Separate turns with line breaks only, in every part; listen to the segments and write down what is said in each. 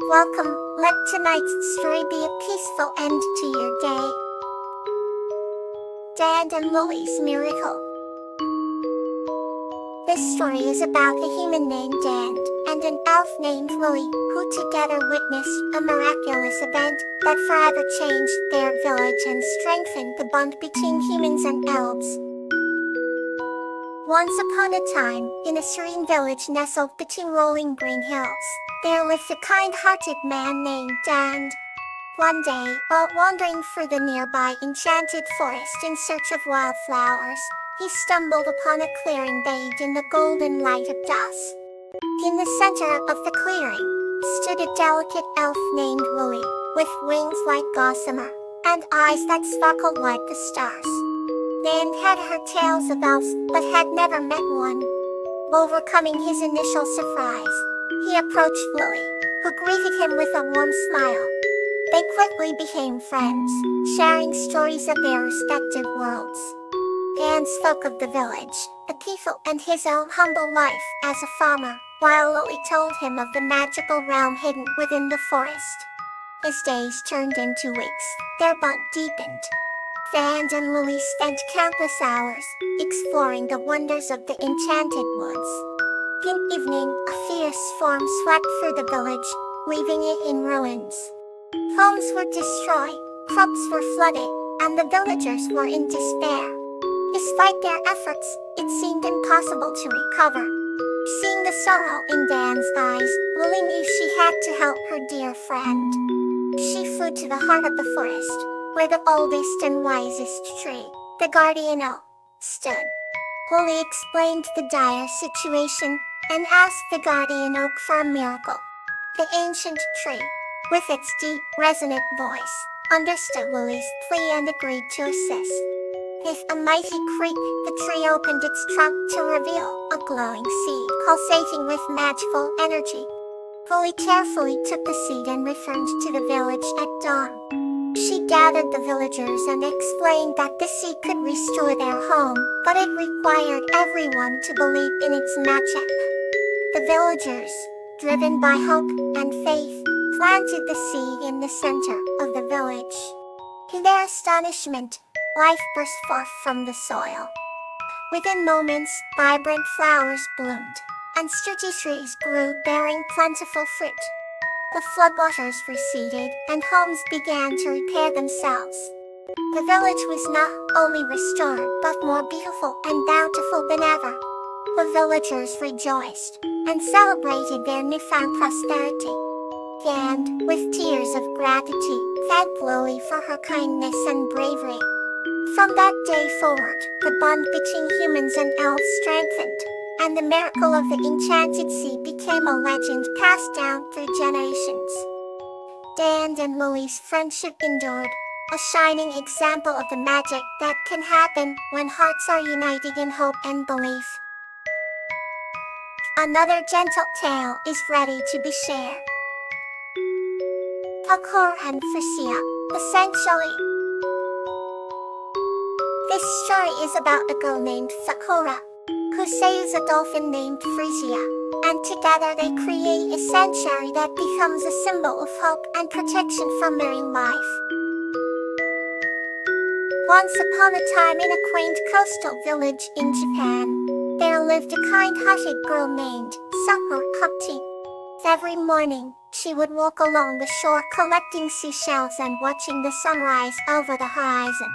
Welcome, let tonight's story be a peaceful end to your day. Dan and Lily's Miracle. This story is about a human named Dan and an elf named Lily, who together witnessed a miraculous event that forever changed their village and strengthened the bond between humans and elves. Once upon a time, in a serene village nestled between rolling green hills, there lived a kind-hearted man named Dan. One day, while wandering through the nearby enchanted forest in search of wildflowers, he stumbled upon a clearing bathed in the golden light of dusk. In the center of the clearing stood a delicate elf named Lily, with wings like gossamer and eyes that sparkled like the stars. Dan had heard tales of elves, but had never met one. Overcoming his initial surprise, he approached Lily, who greeted him with a warm smile. They quickly became friends, sharing stories of their respective worlds. Dan spoke of the village, the people, and his own humble life as a farmer, while Lily told him of the magical realm hidden within the forest. As days turned into weeks, their bond deepened. Dan and Lily spent countless hours exploring the wonders of the enchanted woods. In evening, a fierce storm swept through the village, leaving it in ruins. Homes were destroyed, crops were flooded, and the villagers were in despair. Despite their efforts, it seemed impossible to recover. Seeing the sorrow in Dan's eyes, Lily knew she had to help her dear friend. She flew to the heart of the forest, where the oldest and wisest tree, the guardian oak, stood. Lily explained the dire situation and asked the guardian oak for a miracle. The ancient tree, with its deep, resonant voice, understood Lily's plea and agreed to assist. With a mighty creak, the tree opened its trunk to reveal a glowing seed pulsating with magical energy. Lily carefully took the seed and returned to the village at dawn. She gathered the villagers and explained that the seed could restore their home, but it required everyone to believe in its magic. The villagers, driven by hope and faith, planted the seed in the center of the village. To their astonishment, life burst forth from the soil. Within moments, vibrant flowers bloomed, and sturdy trees grew bearing plentiful fruit. The floodwaters receded, and homes began to repair themselves. The village was not only restored, but more beautiful and bountiful than ever. The villagers rejoiced and celebrated their newfound prosperity. And, with tears of gratitude, thanked Lily for her kindness and bravery. From that day forward, the bond between humans and elves strengthened, and the miracle of the enchanted sea became a legend passed down through generations. Dan and Lily's friendship endured, a shining example of the magic that can happen when hearts are united in hope and belief. Another gentle tale is ready to be shared. Sakura and Frisia, the Sanctuary. This story is about a girl named Sakura, who saves a dolphin named Frisia, and together they create a sanctuary that becomes a symbol of hope and protection from marine life. Once upon a time in a quaint coastal village in Japan, there lived a kind-hearted girl named Sakura. Every morning, she would walk along the shore collecting seashells and watching the sunrise over the horizon.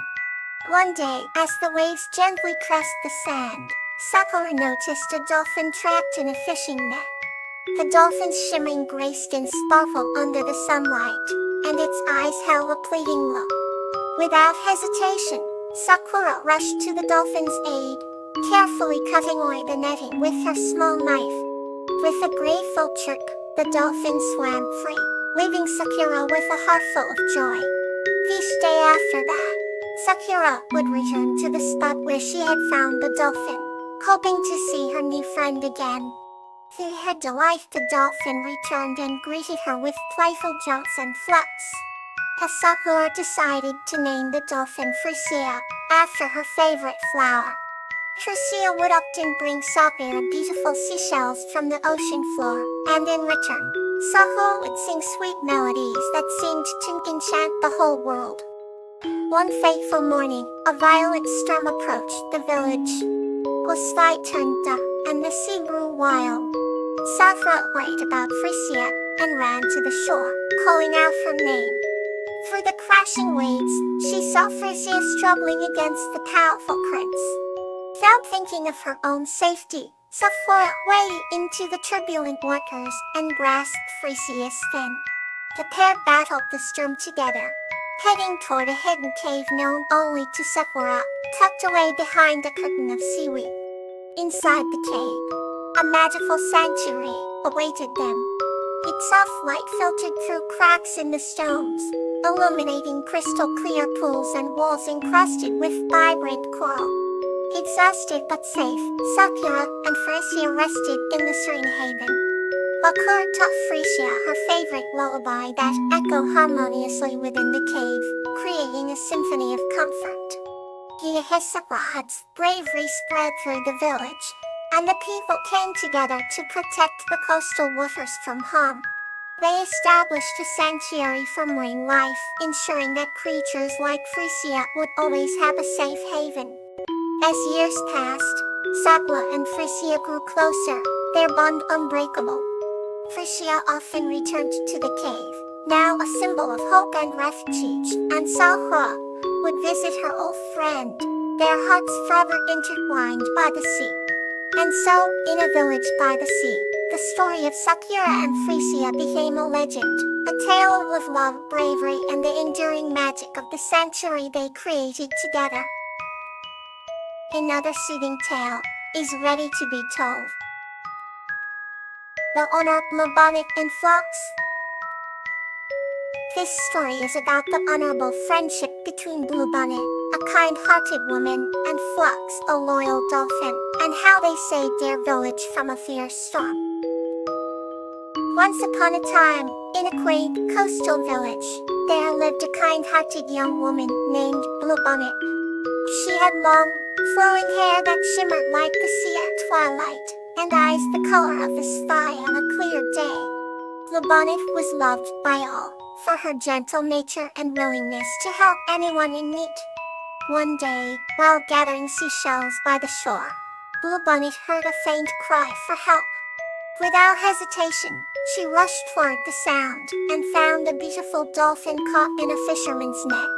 One day, as the waves gently crest the sand, Sakura noticed a dolphin trapped in a fishing net. The dolphin's shimmering grayskin sparkled under the sunlight, and its eyes held a pleading look. Without hesitation, Sakura rushed to the dolphin's aid, carefully cutting away the netting with her small knife. With a grateful chirp, the dolphin swam free, leaving Sakura with a heart full of joy. Each day after that, Sakura would return to the spot where she had found the dolphin, hoping to see her new friend again. To her delight, the dolphin returned and greeted her with playful jumps and flaps. Sakura decided to name the dolphin Frisia, after her favorite flower. Frisia would often bring Sakura beautiful seashells from the ocean floor, and in return, Sakura would sing sweet melodies that seemed to enchant the whole world. One fateful morning, a violent storm approached the village. The sky turned dark, and the sea grew wild. Sakura worried about Frisia and ran to the shore, calling out her name. Through the crashing waves, she saw Frisia struggling against the powerful currents. Without thinking of her own safety, Sakura waded into the turbulent waters and grasped Frisia's fin. The pair battled the storm together, heading toward a hidden cave known only to Sakura, tucked away behind a curtain of seaweed. Inside the cave, a magical sanctuary awaited them. Its soft light filtered through cracks in the stones, illuminating crystal-clear pools and walls encrusted with vibrant coral. Exhausted but safe, Sakura and Frisia rested in the serene haven. Sakura taught Frisia her favorite lullaby that echoed harmoniously within the cave, creating a symphony of comfort. Sakura's bravery spread through the village, and the people came together to protect the coastal waters from harm. They established a sanctuary for marine life, ensuring that creatures like Frisia would always have a safe haven. As years passed, Sakura and Frisia grew closer, their bond unbreakable. Frisia often returned to the cave, now a symbol of hope and refuge, and Sakura would visit her old friend, their hearts forever intertwined by the sea. And so, in a village by the sea, the story of Sakura and Frisia became a legend, a tale of love, bravery, and the enduring magic of the sanctuary they created together. Another soothing tale is ready to be told. The Honor of Bluebonnet and Phlox. This story is about the honorable friendship between Bluebonnet, a kind-hearted woman, and Phlox, a loyal dolphin, and how they saved their village from a fierce storm. Once upon a time, in a quaint coastal village, there lived a kind-hearted young woman named Bluebonnet. She had long, flowing hair that shimmered like the sea at twilight, and eyes the color of the sky on a clear day. Bluebonnet was loved by all for her gentle nature and willingness to help anyone in need. One day, while gathering seashells by the shore, Bluebonnet heard a faint cry for help. Without hesitation, she rushed toward the sound and found a beautiful dolphin caught in a fisherman's net.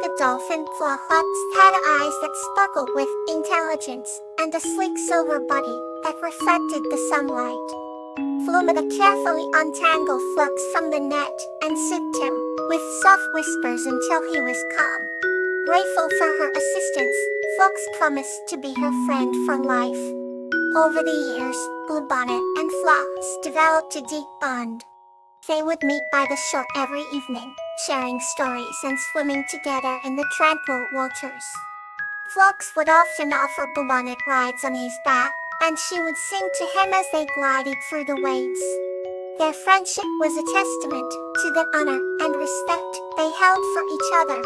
The dolphin Phlox had eyes that sparkled with intelligence and a sleek silver body that reflected the sunlight. Bluebonnet carefully untangled Phlox from the net and soothed him with soft whispers until he was calm. Grateful for her assistance, Phlox promised to be her friend for life. Over the years, Bluebonnet and Phlox developed a deep bond. They would meet by the shore every evening, sharing stories and swimming together in the tranquil waters. Phlox would often offer Bluebonnet rides on his back, and she would sing to him as they glided through the waves. Their friendship was a testament to the honor and respect they held for each other.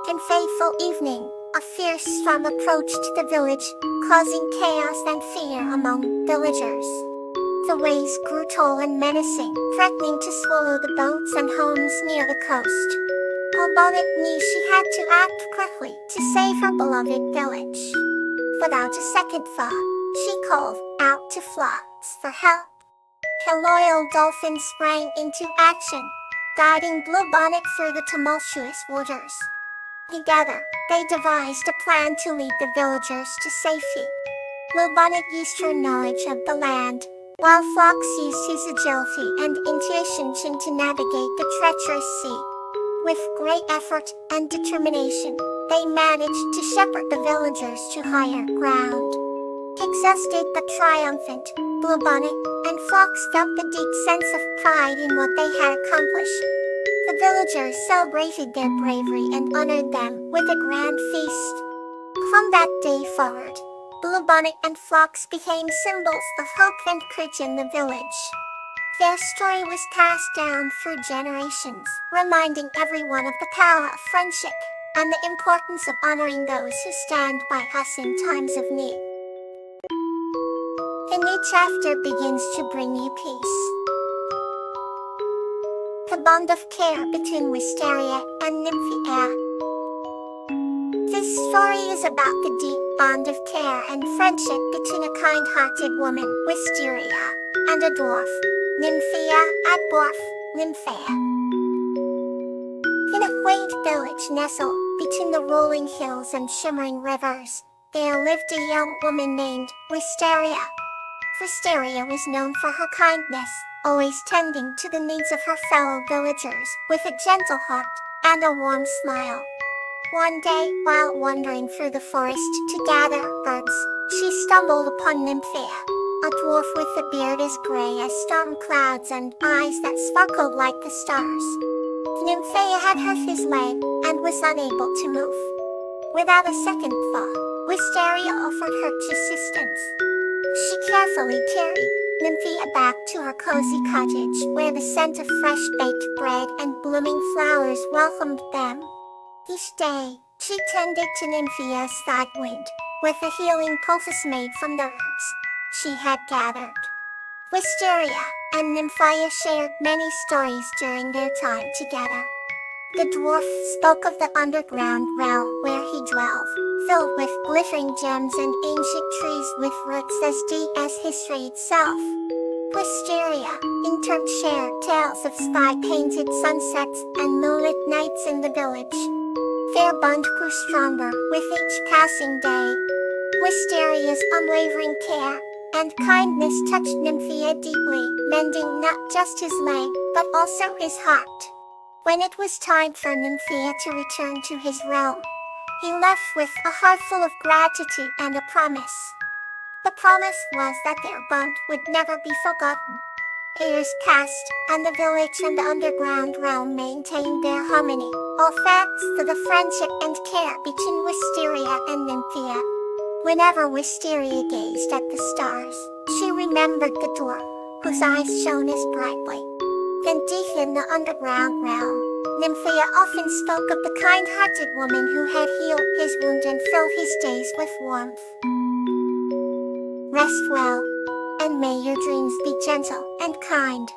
One fateful evening, a fierce storm approached the village, causing chaos and fear among villagers. The waves grew tall and menacing, threatening to swallow the boats and homes near the coast. Bluebonnet knew she had to act quickly to save her beloved village. Without a second thought, she called out to Phlox for help. Her loyal dolphin sprang into action, guiding Bluebonnet through the tumultuous waters. Together, they devised a plan to lead the villagers to safety. Bluebonnet used her knowledge of the land, while Phlox used his agility and intuition to navigate the treacherous sea. With great effort and determination, they managed to shepherd the villagers to higher ground. Exhausted but triumphant, Bluebonnet and Phlox felt a deep sense of pride in what they had accomplished. The villagers celebrated their bravery and honored them with a grand feast. From that day forward, Bluebonnet and Phlox became symbols of hope and courage in the village. Their story was passed down through generations, reminding everyone of the power of friendship and the importance of honoring those who stand by us in times of need. A new chapter begins to bring you peace. the bond of care between Wisteria and Nymphia. This story is about the deep bond of care and friendship between a kind-hearted woman, Wisteria, and a dwarf, Nymphia, Nymphea. In a quaint village nestled between the rolling hills and shimmering rivers, there lived a young woman named Wisteria. Wisteria was known for her kindness, always tending to the needs of her fellow villagers with a gentle heart and a warm smile. One day, while wandering through the forest to gather herbs, she stumbled upon Nymphea, a dwarf with a beard as gray as storm clouds and eyes that sparkled like the stars. Nymphea had hurt his leg and was unable to move. Without a second thought, Wisteria offered her assistance. She carefully carried Nymphea back to her cozy cottage where the scent of fresh baked bread and blooming flowers welcomed them. Each day, she tended to Nymphea's side wound with a healing poultice made from the herbs she had gathered. Wisteria and Nymphea shared many stories during their time together. The dwarf spoke of the underground realm where he dwelled, filled with glittering gems and ancient trees with roots as deep as history itself. Wisteria, in turn, shared tales of sky-painted sunsets and moonlit nights in the village. Their bond grew stronger with each passing day. Wisteria's unwavering care and kindness touched Nymphea deeply, mending not just his leg, but also his heart. When it was time for Nymphea to return to his realm, he left with a heart full of gratitude and a promise. The promise was that their bond would never be forgotten. Years passed, and the village and the underground realm maintained their harmony, all thanks to the friendship and care between Wisteria and Nymphea. Whenever Wisteria gazed at the stars, she remembered the dwarf, whose eyes shone as brightly. And deep in the underground realm, Nymphea often spoke of the kind-hearted woman who had healed his wound and filled his days with warmth. Rest well, and may your dreams be gentle and kind.